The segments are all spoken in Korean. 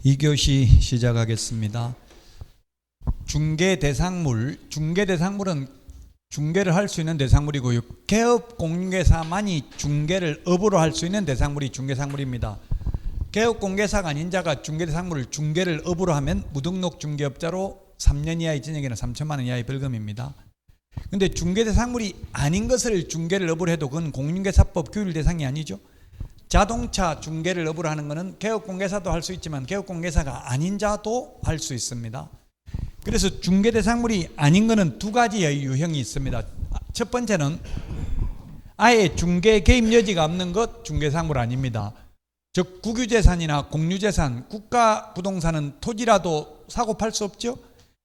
2교시 시작하겠습니다. 중개대상물은 중개를 할 수 있는 대상물이고요. 개업 공개사만이 중개를 업으로 할 수 있는 대상물이 중개상물입니다. 개업 공개사가 아닌 자가 중개대상물을 중개를 업으로 하면 무등록 중개업자로 3년 이하의 징역이나 3천만 원 이하의 벌금입니다. 근데 중개대상물이 아닌 것을 중개를 업으로 해도 그건 공인중개사법 규율 대상이 아니죠. 자동차 중개를 업으로 하는 것은 개업공개사도 할 수 있지만 개업공개사가 아닌 자도 할 수 있습니다. 그래서 중개대상물이 아닌 것은 두 가지의 유형이 있습니다. 첫 번째는 아예 중개 개입 여지가 없는 것 중개상물 아닙니다. 즉 국유재산이나 공유재산, 국가부동산은 토지라도 사고 팔 수 없죠.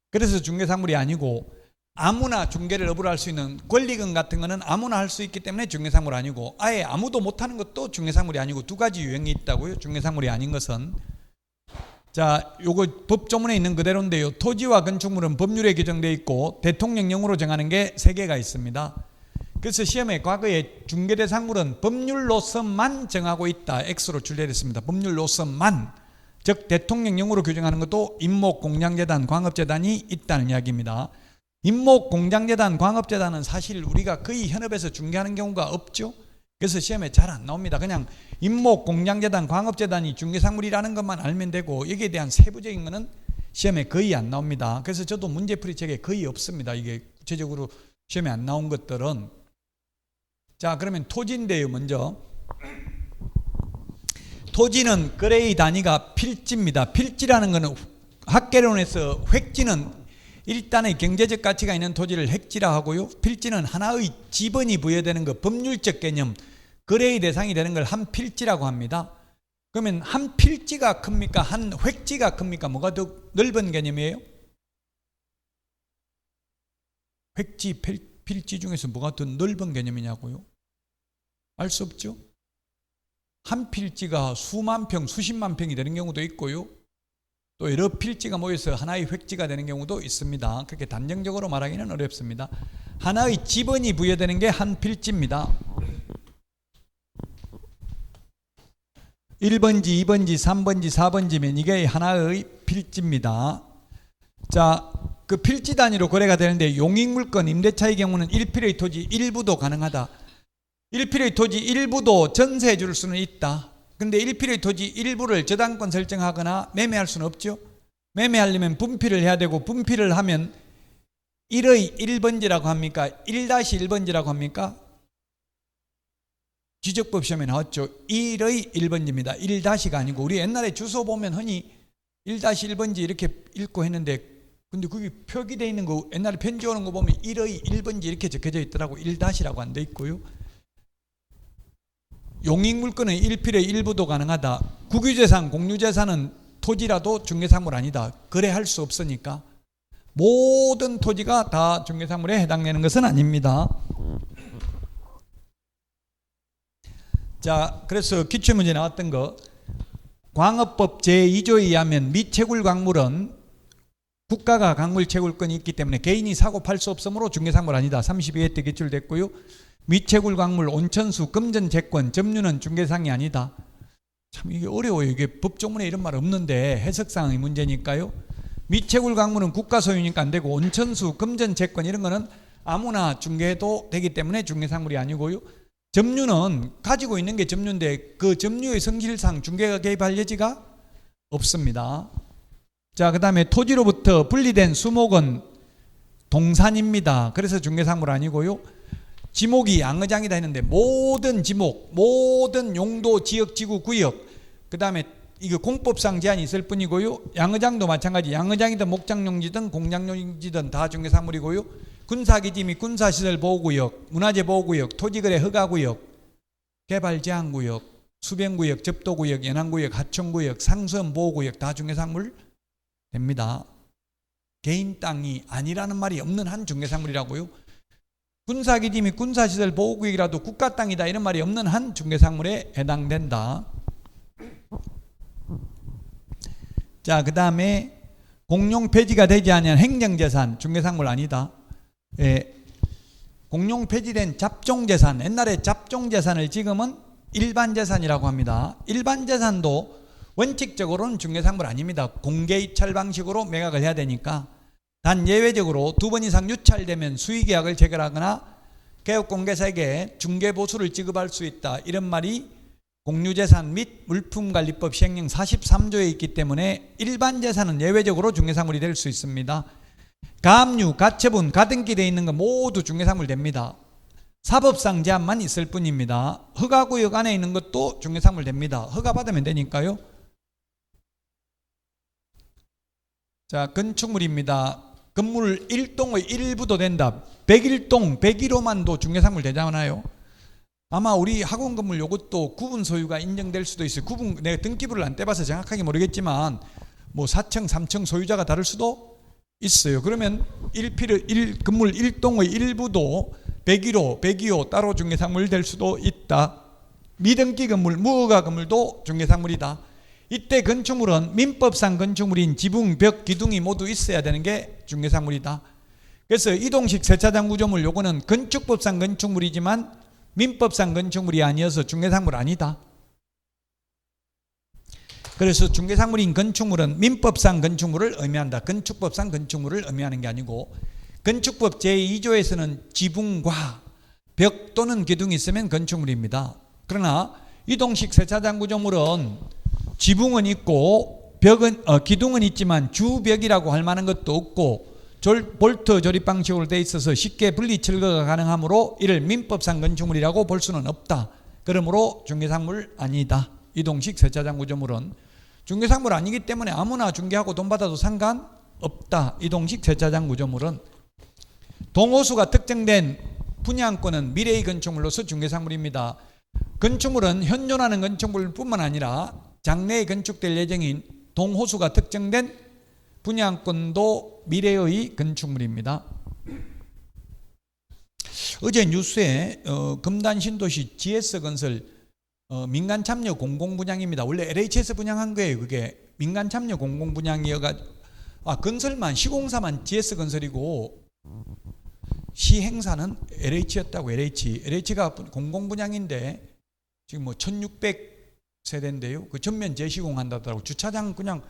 그래서 중개상물이 아니고 아무나 중개를 업으로 할 수 있는 권리금 같은 거는 아무나 할 수 있기 때문에 중개상물 아니고 아예 아무도 못하는 것도 중개상물이 아니고 두 가지 유형이 있다고요. 중개상물이 아닌 것은 자, 요거 법조문에 있는 그대로인데요. 토지와 건축물은 법률에 규정되어 있고 대통령령으로 정하는 게 3개가 있습니다. 그래서 시험에 과거에 중개대상물은 법률로서만 정하고 있다. X로 출제됐습니다. 법률로서만, 즉 대통령령으로 규정하는 것도 임목공장재단, 광업재단이 있다는 이야기입니다. 임목공장재단, 광업재단은 사실 우리가 거의 현업에서 중개하는 경우가 없죠. 그래서 시험에 잘 안 나옵니다. 그냥 임목공장재단, 광업재단이 중개상물이라는 것만 알면 되고 여기에 대한 세부적인 것은 시험에 거의 안 나옵니다. 그래서 저도 문제풀이책에 거의 없습니다. 이게 구체적으로 시험에 안 나온 것들은. 자, 그러면 토지인데요. 먼저 토지는 거래의 단위가 필지입니다. 필지라는 것은 학개론에서 획지는 일단의 경제적 가치가 있는 토지를 획지라 하고요. 필지는 하나의 지번이 부여되는 것, 법률적 개념, 거래의 대상이 되는 걸 한 필지라고 합니다. 그러면 한 필지가 큽니까? 한 획지가 큽니까? 뭐가 더 넓은 개념이에요? 획지, 필지 중에서 뭐가 더 넓은 개념이냐고요? 알 수 없죠? 한 필지가 수만 평, 수십만 평이 되는 경우도 있고요. 또 여러 필지가 모여서 하나의 획지가 되는 경우도 있습니다. 그렇게 단정적으로 말하기는 어렵습니다. 하나의 지번이 부여되는 게 한 필지입니다. 1번지, 2번지, 3번지, 4번지면 이게 하나의 필지입니다. 자, 그 필지 단위로 거래가 되는데 용익물건, 임대차의 경우는 1필의 토지 일부도 가능하다. 1필의 토지 일부도 전세해 줄 수는 있다. 근데 1필의 토지 일부를 저당권 설정하거나 매매할 수는 없죠. 매매하려면 분필을 해야 되고 분필을 하면 1의 1번지라고 합니까? 1-1번지라고 합니까? 지적법 시험에 나왔죠. 1의 1번지입니다. 1-가 아니고 우리 옛날에 주소 보면 흔히 1-1번지 이렇게 읽고 했는데 근데 그게 표기되어 있는 거 옛날에 편지 오는 거 보면 1의 1번지 이렇게 적혀져 있더라고. 1-라고 안 돼 있고요. 용익물건은 1필의 일부도 가능하다. 국유재산, 공유재산은 토지라도 중개상물 아니다. 거래할 수 없으니까 모든 토지가 다 중개상물에 해당되는 것은 아닙니다. 자, 그래서 기출문제 나왔던 거 광업법 제2조에 의하면 미채굴 광물은 국가가 광물 채굴권이 있기 때문에 개인이 사고 팔 수 없으므로 중개상물 아니다. 32회 때 기출됐고요. 미채굴 광물, 온천수, 금전재권, 점유는 중개상이 아니다. 참 이게 어려워요. 이게 법조문에 이런 말 없는데 해석상의 문제니까요. 미채굴 광물은 국가 소유니까 안 되고 온천수, 금전재권 이런 거는 아무나 중개해도 되기 때문에 중개상물이 아니고요. 점유는 가지고 있는 게 점유인데 그 점유의 성질상 중개가 개입할 여지가 없습니다. 자, 그 다음에 토지로부터 분리된 수목은 동산입니다. 그래서 중개상물 아니고요. 지목이 양의장이다 했는데 모든 지목, 모든 용도, 지역, 지구, 구역 그 다음에 이거 공법상 제한이 있을 뿐이고요. 양의장도 마찬가지 양의장이든 목장용지든 공장용지든 다 중개상물이고요. 군사기지 및 군사시설 보호구역, 문화재 보호구역, 토지거래 허가구역, 개발제한구역, 수변구역, 접도구역, 연안구역, 하천구역, 상수원 보호구역 다 중개상물 됩니다. 개인 땅이 아니라는 말이 없는 한 중개상물이라고요. 군사기지 및 군사시설 보호구역이라도 국가 땅이다 이런 말이 없는 한 중개상물에 해당된다. 자, 그 다음에 공용 폐지가 되지 않은 행정재산 중개상물 아니다. 예, 공용 폐지된 잡종재산, 옛날에 잡종재산을 지금은 일반재산이라고 합니다. 일반재산도 원칙적으로는 중개상물 아닙니다. 공개 입찰 방식으로 매각을 해야 되니까. 단 예외적으로 2번 이상 유찰되면 수의계약을 체결하거나 개업공개사에게 중개보수를 지급할 수 있다. 이런 말이 공유재산 및 물품관리법 시행령 43조에 있기 때문에 일반 재산은 예외적으로 중개상물이 될 수 있습니다. 가압류, 가처분, 가등기 되어 있는 거 모두 중개상물 됩니다. 사법상 제한만 있을 뿐입니다. 허가구역 안에 있는 것도 중개상물 됩니다. 허가 받으면 되니까요. 자, 건축물입니다. 건물 1동의 일부도 된다. 101동, 101호만도 중개상물 되잖아요. 아마 우리 학원 건물 요것도 구분 소유가 인정될 수도 있어요. 내가 등기부를 안 떼봐서 정확하게 모르겠지만 뭐 4층, 3층 소유자가 다를 수도 있어요. 그러면 건물 1동의 일부도 101호, 102호 따로 중개상물 될 수도 있다. 미등기 건물, 무허가 건물도 중개상물이다. 이때 건축물은 민법상 건축물인 지붕, 벽, 기둥이 모두 있어야 되는 게 중개상물이다. 그래서 이동식 세차장 구조물 요거는 건축법상 건축물이지만 민법상 건축물이 아니어서 중개상물 아니다. 그래서 중개상물인 건축물은 민법상 건축물을 의미한다. 건축법상 건축물을 의미하는 게 아니고 건축법 제2조에서는 지붕과 벽 또는 기둥이 있으면 건축물입니다. 그러나 이동식 세차장 구조물은 지붕은 있고 기둥은 있지만 주벽이라고 할 만한 것도 없고 볼트 조립 방식으로 되어 있어서 쉽게 분리 철거가 가능하므로 이를 민법상 건축물이라고 볼 수는 없다. 그러므로 중개상물 아니다. 이동식 세차장 구조물은 중개상물 아니기 때문에 아무나 중개하고 돈 받아도 상관없다. 이동식 세차장 구조물은 동호수가 특정된 분양권은 미래의 건축물로서 중개상물입니다. 건축물은 현존하는 건축물뿐만 아니라 장래에 건축될 예정인 동호수가 특정된 분양권도 미래의 건축물입니다. 어제 뉴스에 금단신도시 GS건설 민간 참여 공공분양입니다. 원래 LH에서 분양한 거예요. 그게 민간 참여 공공분양이어가 건설만 시공사만 GS건설이고 시행사는 LH였다고. LH가 공공분양인데 지금 뭐 1600세대인데요. 그 전면 재시공한다더라고. 주차장 그냥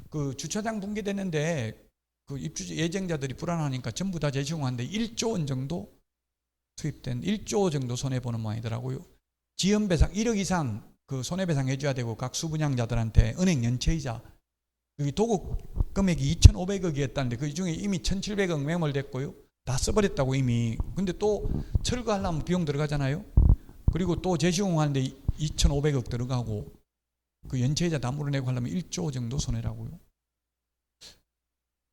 그 주차장 붕괴됐는데 그 입주 예정자들이 불안하니까 전부 다 재시공하는데 1조 원 정도 투입된 1조 정도 손해보는 모양이더라고요. 지연배상 1억 이상 그 손해배상 해줘야 되고 각 수분양자들한테 은행 연체이자 여기 도급 금액이 2,500억이었다는데 그 중에 이미 1,700억 매몰됐고요. 다 써버렸다고 이미. 근데 또 철거하려면 비용 들어가잖아요. 그리고 또 재시공하는데 2,500억 들어가고 그 연체이자 다 물어내고 하려면 1조 정도 손해라고요.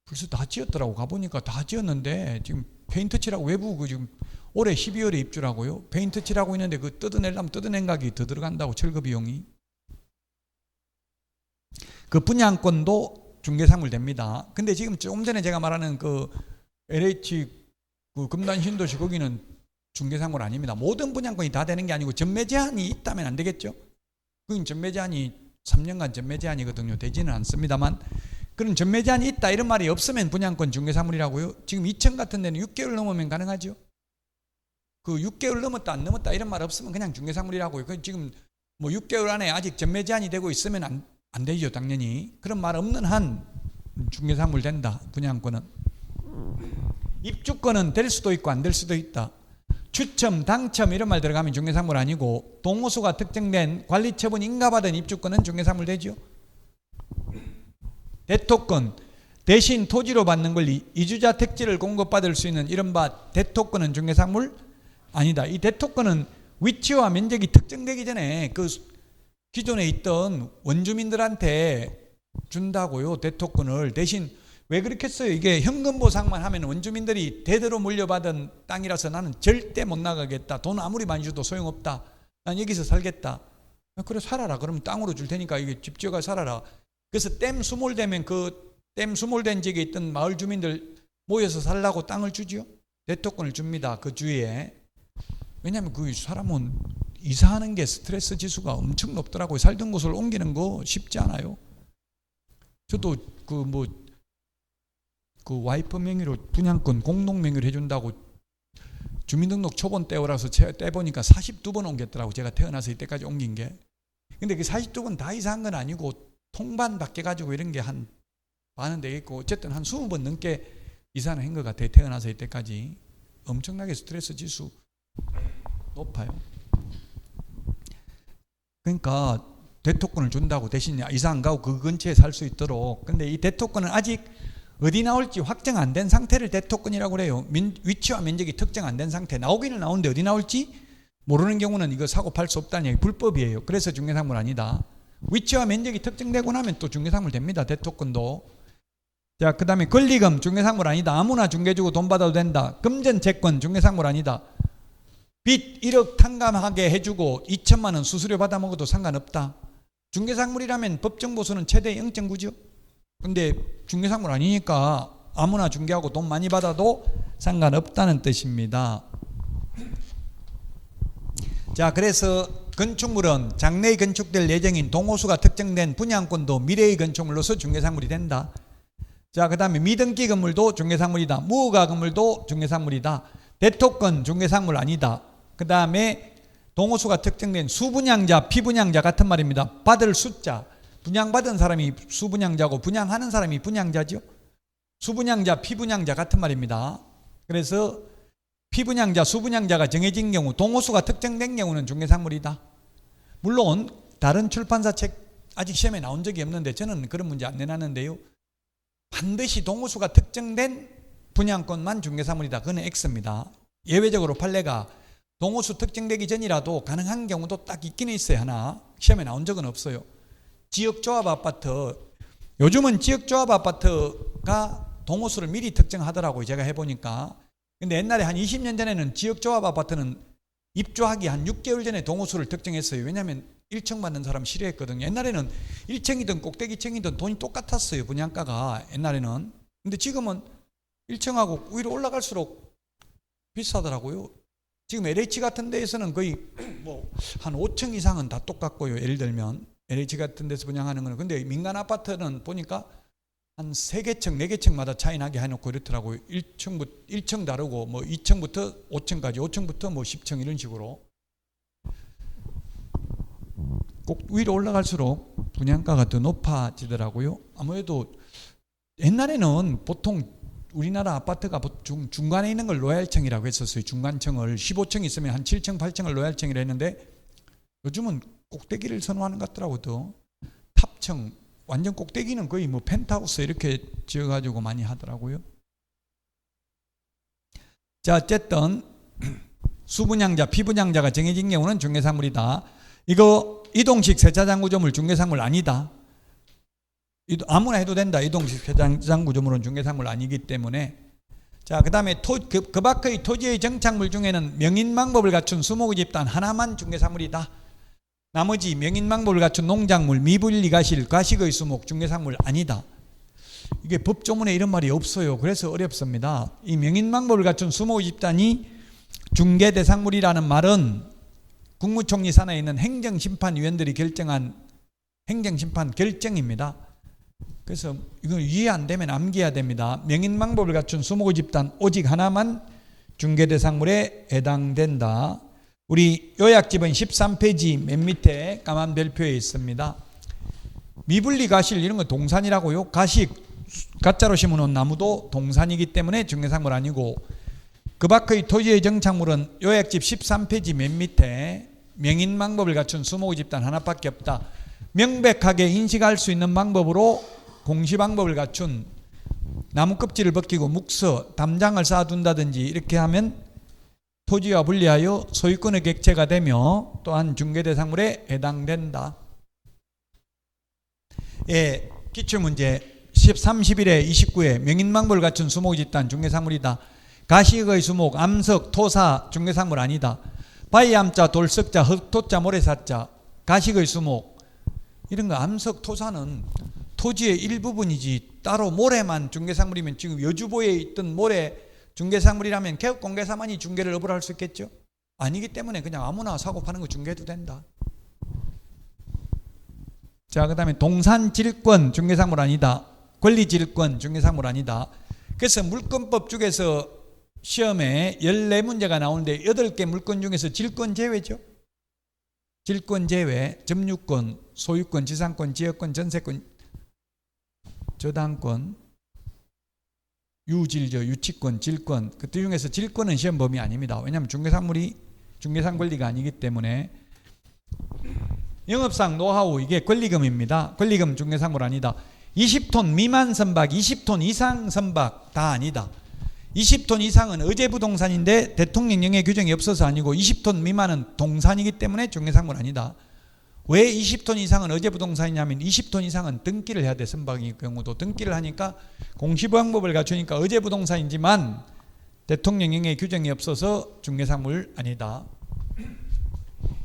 벌써 다 지었더라고. 가보니까 다 지었는데 지금 페인트 칠하고 외부 그 지금 올해 12월에 입주라고요. 페인트 칠하고 있는데 그 뜯어내려면 뜯어낸 가격이 더 들어간다고. 철거 비용이. 그 분양권도 중개상물 됩니다. 근데 지금 조금 전에 제가 말하는 그 LH 그 금단신도시 거기는 중개상물 아닙니다. 모든 분양권이 다 되는 게 아니고 전매 제한이 있다면 안 되겠죠. 그건 전매 제한이 3년간 전매 제한이거든요. 되지는 않습니다만 그런 전매 제한이 있다 이런 말이 없으면 분양권 중개상물이라고요. 지금 2층 같은 데는 6개월 넘으면 가능하죠. 그 6개월 넘었다 안 넘었다 이런 말 없으면 그냥 중개상물이라고요. 그 지금 뭐 6개월 안에 아직 전매 제한이 되고 있으면 안 되죠. 당연히. 그런 말 없는 한 중개상물 된다. 분양권은. 입주권은 될 수도 있고 안 될 수도 있다. 추첨, 당첨 이런 말 들어가면 중개상물 아니고 동호수가 특정된 관리처분 인가받은 입주권은 중개상물 되죠. 대토권, 대신 토지로 받는 권리, 이주자 택지를 공급받을 수 있는 이른바 대토권은 중개상물 아니다. 이 대토권은 위치와 면적이 특정되기 전에 그 기존에 있던 원주민들한테 준다고요. 대토권을. 대신 왜 그렇게 했어요? 이게 현금 보상만 하면 원주민들이 대대로 물려받은 땅이라서 나는 절대 못 나가겠다. 돈 아무리 많이 줘도 소용없다. 난 여기서 살겠다. 그래 살아라. 그러면 땅으로 줄 테니까 이게 집 지어가 살아라. 그래서 댐 수몰되면 그 댐 수몰된 지역에 있던 마을 주민들 모여서 살라고 땅을 주죠. 대토권을 줍니다. 그 주위에. 왜냐하면 그 사람은 이사하는 게 스트레스 지수가 엄청 높더라고요. 살던 곳을 옮기는 거 쉽지 않아요. 저도 그 와이프 명의로 분양권 공동 명의로 해준다고 주민등록 초본 떼어라서 떼보니까 42번 옮겼더라고. 제가 태어나서 이때까지 옮긴 게. 근데 그 42번 다 이사한 건 아니고 통반 바뀌어가지고 이런 게 한 많은 되겠고, 어쨌든 한 20번 넘게 이사는 한 것 같아요. 태어나서 이때까지. 엄청나게 스트레스 지수 높아요. 그러니까 대토권을 준다고 대신 이사 안 가고 그 근처에 살 수 있도록. 근데 이 대토권은 아직 어디 나올지 확정 안 된 상태를 대토권이라고 그래요. 위치와 면적이 특정 안 된 상태. 나오기는 나오는데 어디 나올지 모르는 경우는 이거 사고 팔 수 없다는 얘기, 불법이에요. 그래서 중개상물 아니다. 위치와 면적이 특정되고 나면 또 중개상물 됩니다. 대토권도. 자, 그 다음에 권리금 중개상물 아니다. 아무나 중개 주고 돈 받아도 된다. 금전채권 중개상물 아니다. 빚 1억 탕감하게 해주고 2천만 원 수수료 받아 먹어도 상관없다. 중개상물이라면 법정보수는 최대 0.9죠. 근데 중개상물 아니니까 아무나 중개하고 돈 많이 받아도 상관없다는 뜻입니다. 자, 그래서 건축물은 장래에 건축될 예정인 동호수가 특정된 분양권도 미래의 건축물로서 중개상물이 된다. 자, 그 다음에 미등기 건물도 중개상물이다. 무허가 건물도 중개상물이다. 대토권 중개상물 아니다. 그 다음에 동호수가 특정된 수분양자, 피분양자 같은 말입니다. 받을 숫자, 분양받은 사람이 수분양자고 분양하는 사람이 분양자죠. 수분양자, 피분양자 같은 말입니다. 그래서 피분양자, 수분양자가 정해진 경우, 동호수가 특정된 경우는 중개상물이다. 물론 다른 출판사 책 아직 시험에 나온 적이 없는데 저는 그런 문제 안 내놨는데요. 반드시 동호수가 특정된 분양권만 중개상물이다. 그건 X입니다. 예외적으로 판례가 동호수 특정되기 전이라도 가능한 경우도 딱 있기는 있어요. 하나 시험에 나온 적은 없어요. 지역조합 아파트, 요즘은 지역조합 아파트가 동호수를 미리 특정하더라고요. 제가 해보니까. 근데 옛날에 한 20년 전에는 지역조합 아파트는 입주하기 한 6개월 전에 동호수를 특정했어요. 왜냐하면 1층 받는 사람 싫어했거든요. 옛날에는 1층이든 꼭대기층이든 돈이 똑같았어요. 분양가가 옛날에는. 근데 지금은 1층하고 위로 올라갈수록 비싸더라고요. 지금 LH 같은 데에서는 거의 뭐 한 5층 이상은 다 똑같고요. 예를 들면 LH 같은 데서 분양하는 거는. 근데 민간 아파트는 보니까 한 3개층, 4개층마다 차이 나게 해놓고 이렇더라고요. 1층 다르고 뭐 2층부터 5층까지, 5층부터 뭐 10층 이런 식으로. 꼭 위로 올라갈수록 분양가가 더 높아지더라고요. 아무래도 옛날에는 보통 우리나라 아파트가 중간에 있는 걸 로얄층이라고 했었어요. 중간층을 15층 있으면 한 7층, 8층을 로얄층이라 했는데 요즘은 꼭대기를 선호하는 것 같더라고요. 탑층, 완전 꼭대기는 거의 뭐 펜트하우스 이렇게 지어가지고 많이 하더라고요. 자, 어쨌든 수분양자, 피분양자가 정해진 경우는 중개상물이다. 이거 이동식 세차장 구조물 중개상물 아니다. 아무나 해도 된다. 이동식 세차장 구조물은 중개상물 아니기 때문에. 자, 그 다음에 그 밖의 토지의 정착물 중에는 명인방법을 갖춘 수목의 집단 하나만 중개상물이다. 나머지 명인방법을 갖춘 농작물, 미분리가실, 과식의 수목, 중개상물 아니다. 이게 법조문에 이런 말이 없어요. 그래서 어렵습니다. 이 명인방법을 갖춘 수목의 집단이 중개대상물이라는 말은 국무총리 산하에 있는 행정심판위원들이 결정한 행정심판 결정입니다. 그래서 이건 이해 안 되면 암기해야 됩니다. 명인방법을 갖춘 수목의 집단 오직 하나만 중개대상물에 해당된다. 우리 요약집은 13페이지 맨 밑에 까만 별표에 있습니다. 미분리 가실 이런 거 동산이라고요. 가식, 가짜로 심어놓은 나무도 동산이기 때문에 중개상물 아니고, 그 밖의 토지의 정착물은 요약집 13페이지 맨 밑에 명인방법을 갖춘 수목의 집단 하나밖에 없다. 명백하게 인식할 수 있는 방법으로 공시방법을 갖춘 나무 껍질을 벗기고 묵서, 담장을 쌓아둔다든지 이렇게 하면 토지와 분리하여 소유권의 객체가 되며 또한 중개대상물에 해당된다. 예, 기출문제 31에 29에 명인방법을 갖춘 수목의 집단 중개상물이다. 가식의 수목, 암석, 토사 중개상물 아니다. 바위암자, 돌석자, 흑토자, 모래사자, 가식의 수목 이런 거 암석, 토사는 토지의 일부분이지 따로 모래만 중개상물이면 지금 여주보에 있던 모래 중개상물이라면 개업공개사만이 중개를 업으로 할 수 있겠죠? 아니기 때문에 그냥 아무나 사고 파는 거 중개해도 된다. 자, 그 다음에 동산질권 중개상물 아니다. 권리질권 중개상물 아니다. 그래서 물권법 중에서 시험에 14문제가 나오는데 8개 물권 중에서 질권 제외죠. 질권 제외, 점유권, 소유권, 지상권, 지역권, 전세권, 저당권, 유질저, 유치권, 질권. 그 중에서 질권은 시험 범위 아닙니다. 왜냐하면 중개사물이 중개상 권리가 아니기 때문에. 영업상 노하우, 이게 권리금입니다. 권리금 중개상물 아니다. 20톤 미만 선박, 20톤 이상 선박 다 아니다. 20톤 이상은 의제부동산인데 대통령 영해 규정이 없어서 아니고 20톤 미만은 동산이기 때문에 중개상물 아니다. 왜 20톤 이상은 의제부동산이냐면 20톤 이상은 등기를 해야 돼. 선박의 경우도 등기를 하니까 공시부양법을 갖추니까 의제부동산이지만 대통령 영해 규정이 없어서 중개상물 아니다.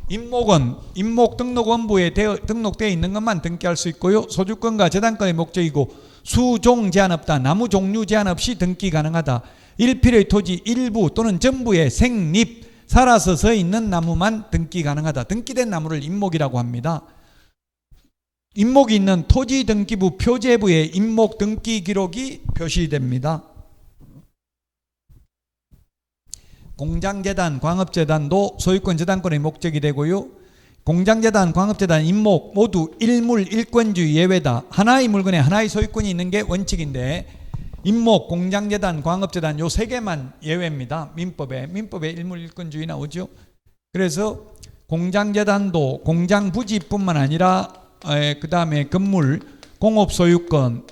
임목은 임목 등록원부에 등록되어 있는 것만 등기할 수 있고요. 소주권과 저당권의 목적이고 수종 제한 없다. 나무 종류 제한 없이 등기 가능하다. 일필의 토지 일부 또는 전부의 생립 살아서 서 있는 나무만 등기 가능하다. 등기된 나무를 임목이라고 합니다. 임목이 있는 토지 등기부 표제부에 임목 등기 기록이 표시됩니다. 공장재단, 광업재단도 소유권 저당권의 목적이 되고요. 공장재단, 광업재단, 임목 모두 일물 일권주의 예외다. 하나의 물건에 하나의 소유권이 있는 게 원칙인데 임목, 공장재단, 광업재단 요 세 개만 예외입니다. 민법에 일물 일권주의 나오죠. 그래서 공장재단도 공장 부지뿐만 아니라 그 다음에 건물, 공업소유권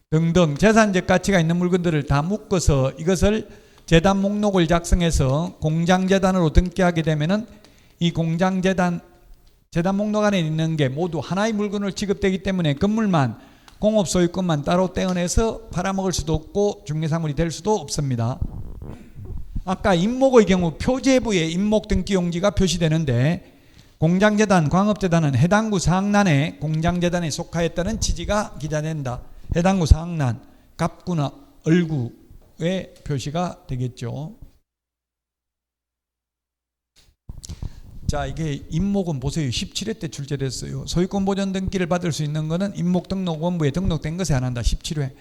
등등 재산적 가치가 있는 물건들을 다 묶어서 이것을 재단 목록을 작성해서 공장재단으로 등기하게 되면은 이 공장재단 재단 목록 안에 있는 게 모두 하나의 물건으로 취급되기 때문에 건물만 공업소유권만 따로 떼어내서 팔아먹을 수도 없고 중개사물이 될 수도 없습니다. 아까 임목의 경우 표제부에 임목 등기용지가 표시되는데 공장재단, 광업재단은 해당구 사항란에 공장재단에 속하였다는 취지가 기재된다. 해당구 사항란, 갑구나 얼구에 표시가 되겠죠. 자, 이게 임목은 보세요. 17회 때 출제됐어요. 소유권 보존 등기를 받을 수 있는 것은 임목등록원부에 등록된 것에 한한다. 17회.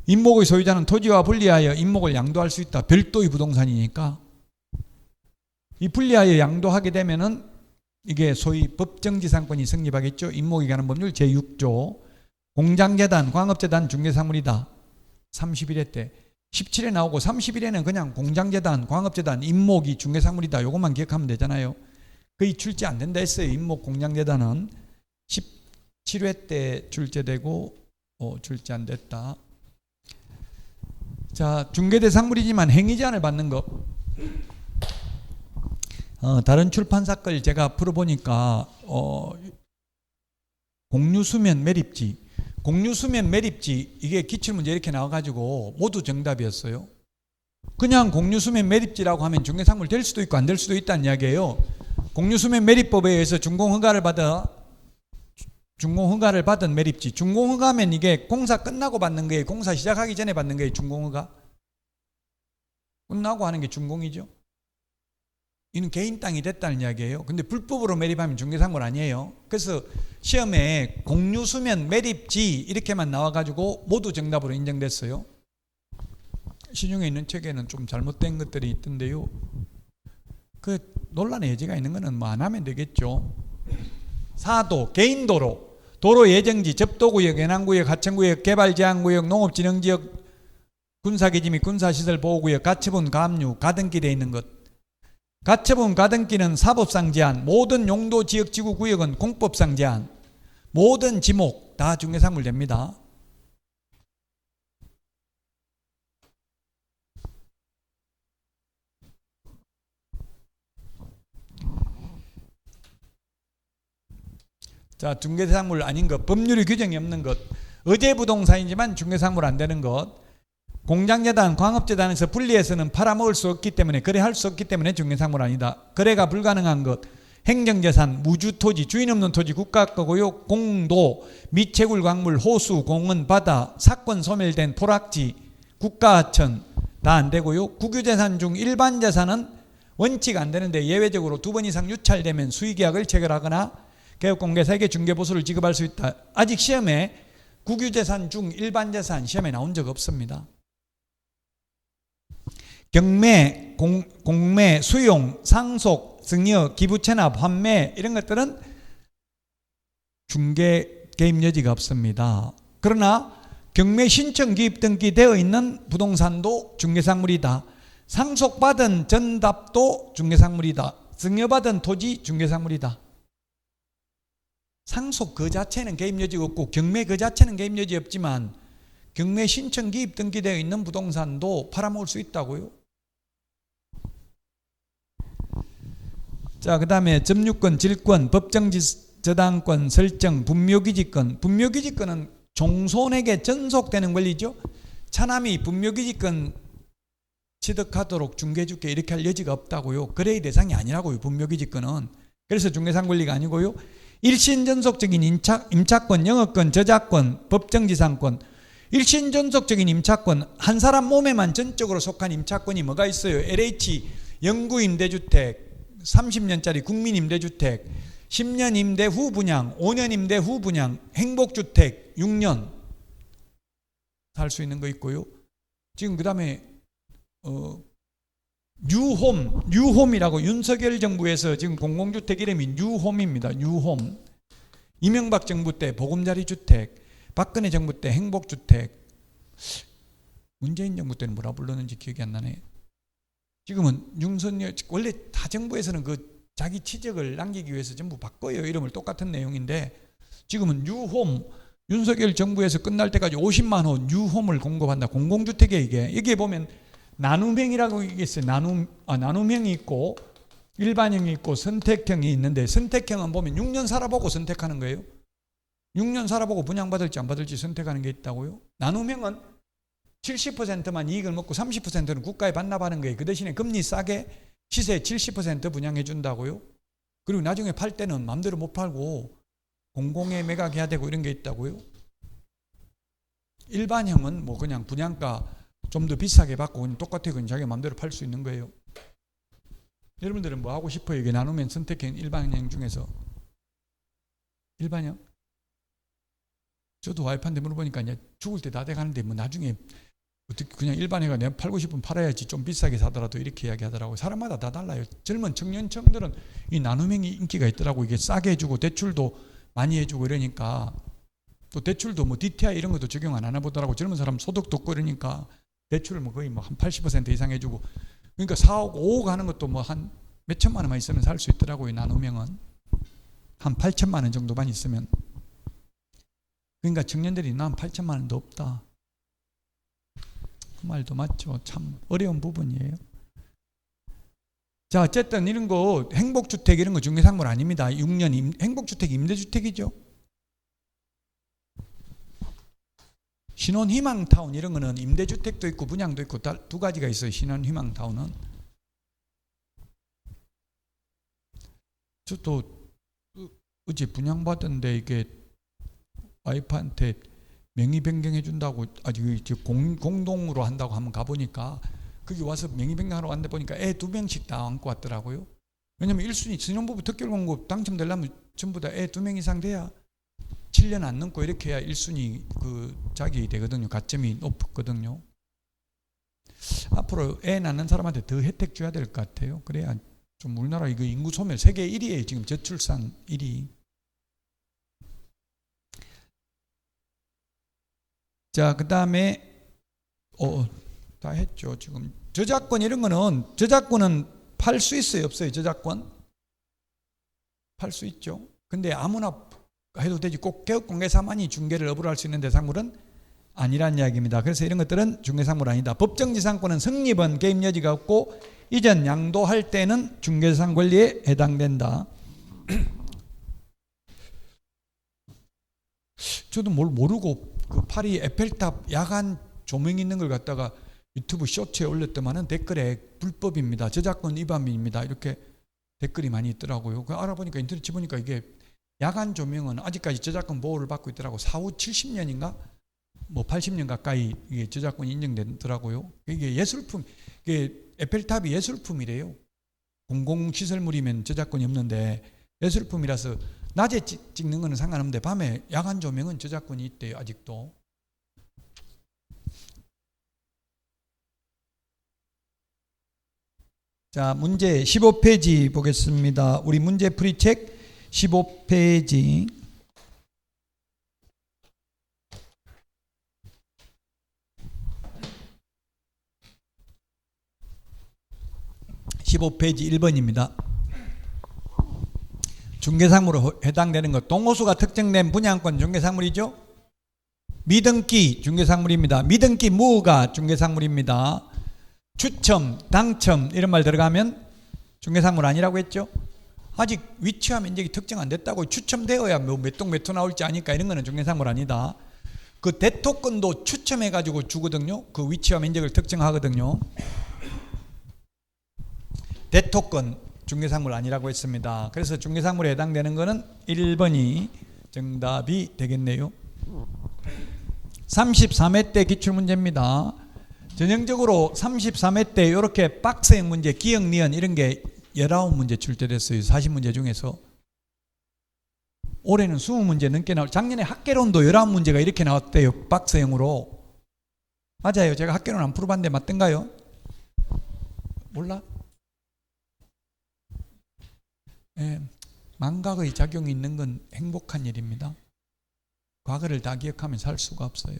임목의 소유자는 토지와 분리하여 임목을 양도할 수 있다. 별도의 부동산이니까. 이 분리하여 양도하게 되면은 이게 소위 법정지상권이 성립하겠죠. 임목에 관한 법률 제6조. 공장재단, 광업재단 중개사물이다. 31회 때. 17회 나오고 31회는 그냥 공장재단, 광업재단, 임목이 중개사물이다. 요것만 기억하면 되잖아요. 거의 출제 안 된다 했어요. 임목, 공장재단은 17회 때 출제되고 출제 안 됐다. 자, 중개대상물이지만 행위제한을 받는 것. 다른 출판사 걸 제가 풀어보니까 공유수면 매립지, 공유수면 매립지 이게 기출문제 이렇게 나와가지고 모두 정답이었어요. 그냥 공유수면 매립지라고 하면 중개상물 될 수도 있고 안 될 수도 있다는 이야기예요. 공유수면 매립법에 의해서 준공허가를 받은 매립지. 준공허가면 이게 공사 끝나고 받는 거예요. 공사 시작하기 전에 받는 거예요. 준공허가. 끝나고 하는 게 준공이죠. 이는 개인 땅이 됐다는 이야기예요. 근데 불법으로 매립하면 중개상물 아니에요. 그래서 시험에 공유수면 매립지 이렇게만 나와가지고 모두 정답으로 인정됐어요. 시중에 있는 책에는 좀 잘못된 것들이 있던데요. 그 논란의 여지가 있는 거는 뭐 안 하면 되겠죠. 사도, 개인도로, 도로 예정지, 접도구역, 연안구역, 하천구역, 개발제한구역, 농업진흥지역, 군사기지 및 군사시설 보호구역, 가처분, 가압류, 가등기 되어 있는 것. 가처분, 가등기는 사법상 제한, 모든 용도, 지역, 지구, 구역은 공법상 제한, 모든 지목 다 중개상물 됩니다. 자, 중개상물 아닌 것, 법률이 규정이 없는 것, 의제부동산이지만 중개상물 안 되는 것, 공장재단, 광업재단에서 분리해서는 팔아먹을 수 없기 때문에 거래할 수 없기 때문에 중개상물 아니다. 거래가 불가능한 것, 행정재산, 무주토지, 주인 없는 토지 국가 거고요. 공도, 미채굴 광물, 호수, 공원, 바다, 사건 소멸된 포락지, 국가하천 다 안 되고요. 국유재산 중 일반 재산은 원칙 안 되는데 예외적으로 2번 이상 유찰되면 수의계약을 체결하거나 개업공개사에게 중개보수를 지급할 수 있다. 아직 시험에 국유재산 중 일반 재산 시험에 나온 적 없습니다. 경매, 공매, 수용, 상속, 증여, 기부 체납, 환매 이런 것들은 중개 개입 여지가 없습니다. 그러나 경매 신청 기입 등기되어 있는 부동산도 중개상물이다. 상속받은 전답도 중개상물이다. 증여받은 토지 중개상물이다. 상속 그 자체는 개입 여지가 없고 경매 그 자체는 개입 여지 없지만 경매 신청 기입 등기되어 있는 부동산도 팔아먹을 수 있다고요. 자, 그 다음에 점유권, 질권, 법정저당권, 설정, 분묘기지권. 분묘기지권은 종손에게 전속되는 권리죠. 차남이 분묘기지권 취득하도록 중개주께 이렇게 할 여지가 없다고요. 거래의 대상이 아니라고요. 분묘기지권은. 그래서 중개상 권리가 아니고요. 일신전속적인 임차권, 영업권, 저작권, 법정지상권. 일신전속적인 임차권, 한 사람 몸에만 전적으로 속한 임차권이 뭐가 있어요? LH 영구임대주택 30년짜리 국민임대주택, 10년 임대 후 분양, 5년 임대 후 분양, 행복주택 6년 살 수 있는 거 있고요. 지금 그 다음에 뉴홈이라고 윤석열 정부에서 지금 공공주택 이름이 뉴홈입니다. 뉴홈. 이명박 정부 때 보금자리 주택, 박근혜 정부 때 행복주택, 문재인 정부 때는 뭐라 불렀는지 기억이 안 나네. 지금은 윤석열, 원래 다 정부에서는 그 자기 치적을 남기기 위해서 전부 바꿔요. 이름을 똑같은 내용인데 지금은 뉴홈, 윤석열 정부에서 끝날 때까지 50만 호 뉴홈을 공급한다. 공공주택에 이게. 여기에 보면 나눔형이라고 이게 있어요. 나눔형이 있고 일반형이 있고 선택형이 있는데 선택형은 보면 6년 살아보고 선택하는 거예요. 6년 살아보고 분양받을지 안 받을지 선택하는 게 있다고요. 나눔형은 70%만 이익을 먹고 30%는 국가에 반납하는 거예요. 그 대신에 금리 싸게 시세 70% 분양해 준다고요. 그리고 나중에 팔 때는 마음대로 못 팔고 공공에 매각해야 되고 이런 게 있다고요. 일반형은 뭐 그냥 분양가 좀 더 비싸게 받고 그냥 똑같아요. 그냥 자기 마음대로 팔 수 있는 거예요. 여러분들은 뭐 하고 싶어요? 이게 나누면 선택형 일반형 중에서. 일반형? 저도 와이프한테 물어보니까 이제 죽을 때 다 돼가는데 뭐 나중에 어떻게 그냥 일반회가 내가 팔고 싶으면 팔아야지 좀 비싸게 사더라도 이렇게 이야기하더라고요. 사람마다 다 달라요. 젊은 청년층들은 이 나눔형이 인기가 있더라고. 이게 싸게 해주고 대출도 많이 해주고 이러니까 또 대출도 뭐 DTI 이런 것도 적용 안 하나 보더라고. 젊은 사람 소득도 없고 이러니까 대출을 뭐 거의 뭐 한 80% 이상 해주고 그러니까 4억, 5억 하는 것도 뭐 한 몇천만 원만 있으면 살 수 있더라고요. 나눔형은 한 8천만 원 정도만 있으면. 그러니까 청년들이 난 8천만 원도 없다. 그 말도 맞죠. 참 어려운 부분이에요. 자, 어쨌든 이런 거 행복주택 이런 거 중개상물 아닙니다. 6년 행복주택 임대주택이죠. 신혼희망타운 이런 거는 임대주택도 있고 분양도 있고 두 가지가 있어요. 신혼희망타운은. 저도 어제 분양받았는데 이게 와이프한테 명의 변경해 준다고 아직 공동으로 한다고 한번 가보니까 거기 와서 명의 변경하러 왔는데 보니까 애 2명씩 다 안고 왔더라고요. 왜냐면 1순위 신혼부부 특별공급 당첨되려면 전부 다 애 2명 이상 돼야 7년 안 넘고 이렇게 해야 1순위 그 자기 되거든요. 가점이 높거든요. 앞으로 애 낳는 사람한테 더 혜택 줘야 될 것 같아요. 그래야 좀 우리나라 이거 인구 소멸 세계 1위에요. 지금 저출산 1위. 자, 그 다음에 다 했죠. 지금 저작권 이런 거는 저작권은 팔 수 있어요, 없어요? 저작권 팔 수 있죠. 근데 아무나 해도 되지 꼭 개업공개사만이 중개를 업으로 할 수 있는 대상물은 아니란 이야기입니다. 그래서 이런 것들은 중개상물 아니다. 법정지상권은 성립은 개입 여지가 없고 이전 양도할 때는 중개상 권리에 해당된다. 저도 뭘 모르고 그 파리 에펠탑 야간 조명 있는 걸 갖다가 유튜브 쇼츠에 올렸더만은 댓글에 불법입니다. 저작권 위반입니다. 이렇게 댓글이 많이 있더라고요. 그 알아보니까 인터넷 쳐보니까 이게 야간 조명은 아직까지 저작권 보호를 받고 있더라고. 사후 70년인가 뭐 80년 가까이 이게 저작권이 인정되더라고요. 이게 예술품, 이게 에펠탑이 예술품이래요. 공공시설물이면 저작권이 없는데 예술품이라서 낮에 찍는 거는 상관없는데 밤에 야간 조명은 저작권이 있대요. 아직도. 자, 문제 15페이지 보겠습니다. 우리 문제풀이책 15페이지. (15페이지) 1번입니다. 중개상물로 해당되는 것, 동호수가 특정된 분양권 중개상물이죠. 미등기 중개상물입니다. 미등기 무가 중개상물입니다. 추첨, 당첨 이런 말 들어가면 중개상물 아니라고 했죠. 아직 위치와 면적이 특정 안 됐다고 추첨되어야 뭐 몇 동 몇 호 나올지 아니까 이런 거는 중개상물 아니다. 그 대토권도 추첨해 가지고 주거든요. 그 위치와 면적을 특정하거든요. 대토권 중개상물 아니라고 했습니다. 그래서 중개상물에 해당되는 거는 1번이 정답이 되겠네요. 33회 때 기출문제입니다. 전형적으로 33회 때 이렇게 박스형 문제, 기억, 니은 이런 게 19문제 출제됐어요. 40문제 중에서. 올해는 20문제 넘게 나올, 작년에 학개론도 19문제가 이렇게 나왔대요. 박스형으로. 맞아요. 제가 학개론 안 풀어봤는데 맞던가요? 몰라? 예, 망각의 작용이 있는 건 행복한 일입니다. 과거를 다 기억하면 살 수가 없어요.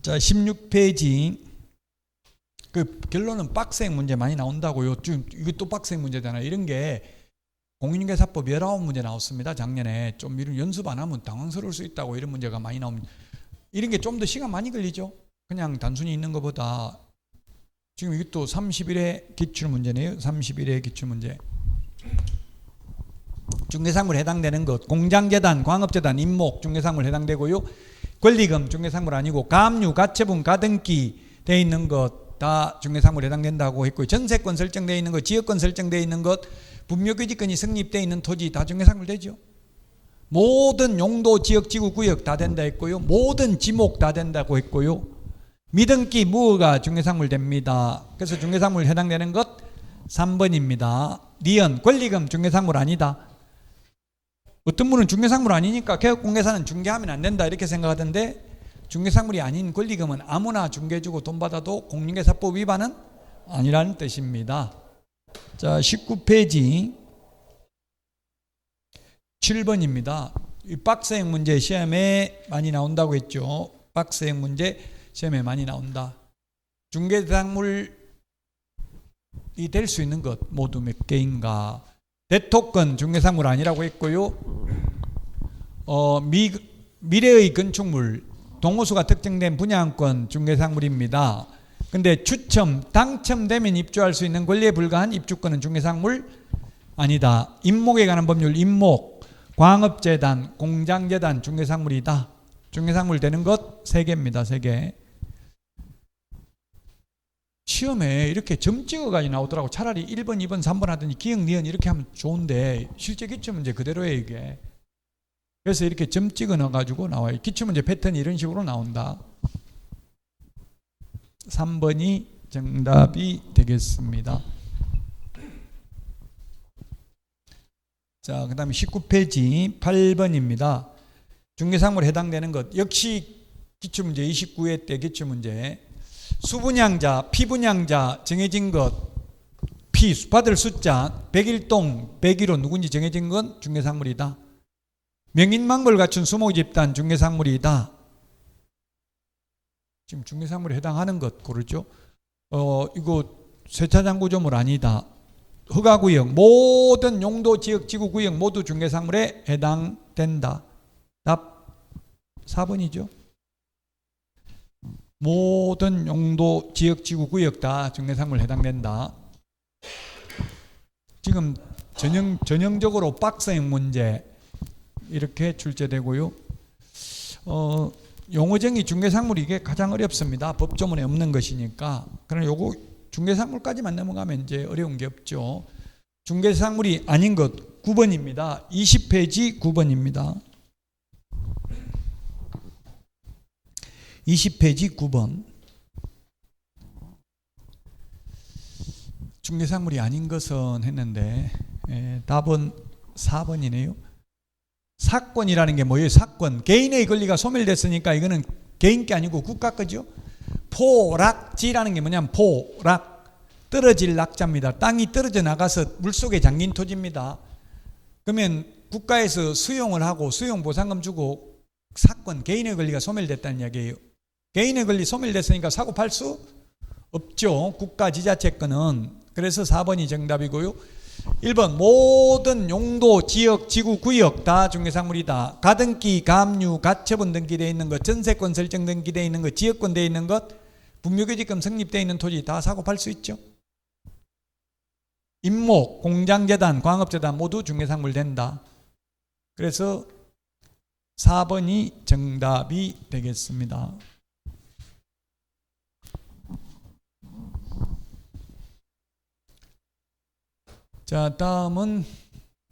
자, 16페이지. 그 결론은 박스형 문제 많이 나온다고요. 지금 이것도 박스형 문제잖아요. 이런 게 공인중개사법 19문제 나왔습니다. 작년에. 좀 이런 연습 안 하면 당황스러울 수 있다고 이런 문제가 많이 나옵니다. 이런 게 좀 더 시간 많이 걸리죠. 그냥 단순히 있는 것보다. 지금 이것도 31회 기출문제네요. 31회 기출문제. 중개상물에 해당되는 것, 공장재단, 광업재단, 임목, 중개상물 해당되고요. 권리금, 중개상물 아니고 가압류, 가처분, 가등기 돼 있는 것 다 중개상물에 해당된다고 했고요. 전세권 설정되어 있는 것, 지역권 설정되어 있는 것, 분묘규직권이 성립되어 있는 토지 다 중개상물 되죠. 모든 용도, 지역, 지구, 구역 다 된다 했고요. 모든 지목 다 된다고 했고요. 미등기, 무가 중개상물 됩니다. 그래서 중개상물 해당되는 것 3번입니다. 니은, 권리금 중개상물 아니다. 어떤 분은 중개상물 아니니까 개업공개사는 중개하면 안 된다 이렇게 생각하던데, 중개상물이 아닌 권리금은 아무나 중개주고 돈 받아도 공인중개사법 위반은 아니라는 뜻입니다. 자, 19페이지 7번입니다. 이 박스형 문제 시험에 많이 나온다고 했죠. 박스형 문제 시험에 많이 나온다. 중개상물이 될 수 있는 것 모두 몇 개인가? 대토권 중개상물 아니라고 했고요. 미래의 건축물, 동호수가 특정된 분양권 중개상물입니다. 근데 추첨, 당첨되면 입주할 수 있는 권리에 불과한 입주권은 중개상물 아니다. 임목에 관한 법률, 임목, 광업재단, 공장재단 중개상물이다. 중개상물 되는 것 3개입니다. 3개. 시험에 이렇게 점 찍어가지고 나오더라고. 차라리 1번, 2번, 3번 하더니 기억, 니은 이렇게 하면 좋은데 실제 기출문제 그대로예요 이게. 그래서 이렇게 점 찍어 넣어가지고 나와요. 기출문제 패턴이 이런 식으로 나온다. 3번이 정답이 되겠습니다. 자, 그 다음에 19페이지 8번입니다. 중개상물에 해당되는 것. 역시 기출문제 29회 때 기출문제. 수분양자, 피분양자 정해진 것. 받을 숫자 101동 101호 누군지 정해진 건 중개상물이다. 명인망벌 갖춘 수목 집단 중개상물이다. 지금 중개상물에 해당하는 것 고르죠. 이거 세차장 구조물 아니다. 허가구역, 모든 용도, 지역, 지구, 구역 모두 중개상물에 해당된다. 답 4번이죠. 모든 용도, 지역, 지구, 구역 다 중개상물 해당된다. 지금 전형적으로 박스형 문제 이렇게 출제되고요. 용어정의 중개상물 이게 가장 어렵습니다. 법조문에 없는 것이니까. 그러나 요거 중개상물까지만 넘어가면 이제 어려운 게 없죠. 중개상물이 아닌 것 9번입니다. 20페이지 9번입니다. 20페이지 9번. 중개상물이 아닌 것은 했는데 답은 4번이네요. 사건이라는 게 뭐예요? 사건. 개인의 권리가 소멸됐으니까 이거는 개인 게 아니고 국가 거죠. 포락지라는 게 뭐냐면 포락, 떨어질 낙자입니다. 땅이 떨어져 나가서 물속에 잠긴 토지입니다. 그러면 국가에서 수용을 하고 수용 보상금 주고 사건, 개인의 권리가 소멸됐다는 이야기예요. 개인의 권리 소멸됐으니까 사고 팔 수 없죠. 국가 지자체권은. 그래서 4번이 정답이고요. 1번 모든 용도, 지역, 지구, 구역 다 중개상물이다. 가등기, 가압류, 가처분 등기되어 있는 것, 전세권 설정 등기되어 있는 것, 지역권 되어 있는 것, 분묘교지권 성립되어 있는 토지 다 사고 팔 수 있죠. 임목, 공장재단, 광업재단 모두 중개상물 된다. 그래서 4번이 정답이 되겠습니다. 자, 다음은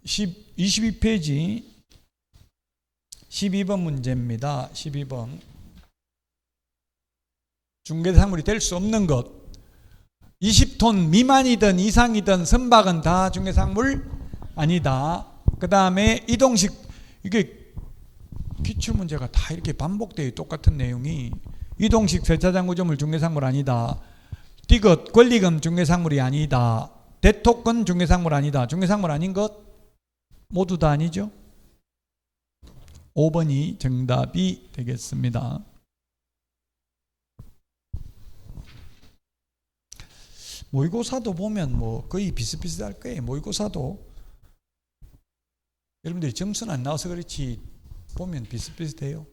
22페이지 12번 문제입니다. 12번. 중개상물이 될 수 없는 것. 20톤 미만이든 이상이든 선박은 다 중개상물 아니다. 그 다음에 이동식, 이게 기출문제가 다 이렇게 반복돼요. 똑같은 내용이. 이동식 세차장 구조물 중개상물 아니다. 디귿, 권리금 중개상물이 아니다. 대토권 중개상물 아니다. 중개상물 아닌 것 모두 다 아니죠. 5번이 정답이 되겠습니다. 모의고사도 보면 뭐 거의 비슷비슷할 거예요. 모의고사도 여러분들이 점수는 안 나와서 그렇지 보면 비슷비슷해요.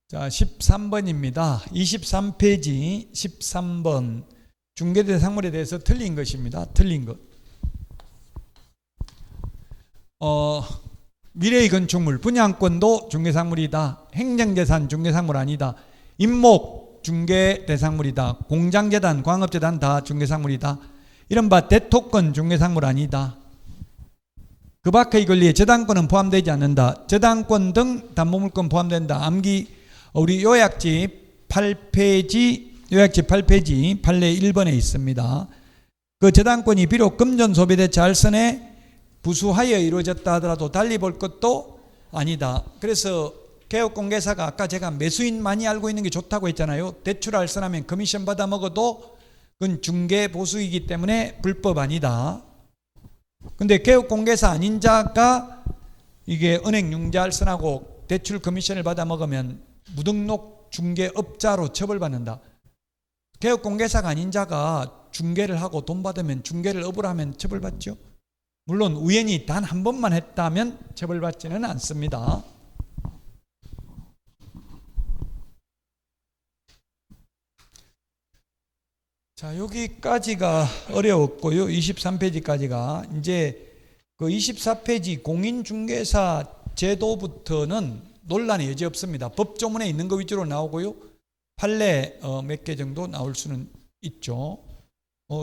자, 13번입니다. 23페이지 13번. 중개대상물에 대해서 틀린 것입니다. 틀린 것. 미래의 건축물, 분양권도 중개상물이다. 행정재산 중개상물 아니다. 임목 중개대상물이다. 공장재단, 광업재단 다 중개상물이다. 이른바 대토권 중개상물 아니다. 그 밖의 권리에 저당권은 포함되지 않는다. 저당권 등 담보물권 포함된다. 암기 우리 요약집 8페이지 판례 1번에 있습니다. 그 저당권이 비록 금전 소비대차 알선에 부수하여 이루어졌다 하더라도 달리 볼 것도 아니다. 그래서 개업공개사가 아까 제가 매수인 많이 알고 있는 게 좋다고 했잖아요. 대출 알선하면 커미션 받아 먹어도 그건 중개 보수이기 때문에 불법 아니다. 근데 개업공개사 아닌 자가 이게 은행 융자 알선하고 대출 커미션을 받아 먹으면 무등록 중개업자로 처벌받는다. 개업공개사가 아닌 자가 중개를 하고 돈 받으면 중개를 업으로 하면 처벌받죠. 물론 우연히 단 한 번만 했다면 처벌받지는 않습니다. 자, 여기까지가 어려웠고요. 23페이지까지가. 이제 그 24페이지 공인중개사 제도부터는 논란의 여지 없습니다. 법조문에 있는 거 위주로 나오고요. 판례 몇 개 정도 나올 수는 있죠.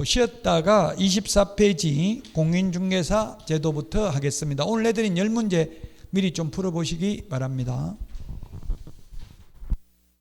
쉬었다가 24페이지 공인중개사 제도부터 하겠습니다. 오늘 내드린 10문제 미리 좀 풀어보시기 바랍니다.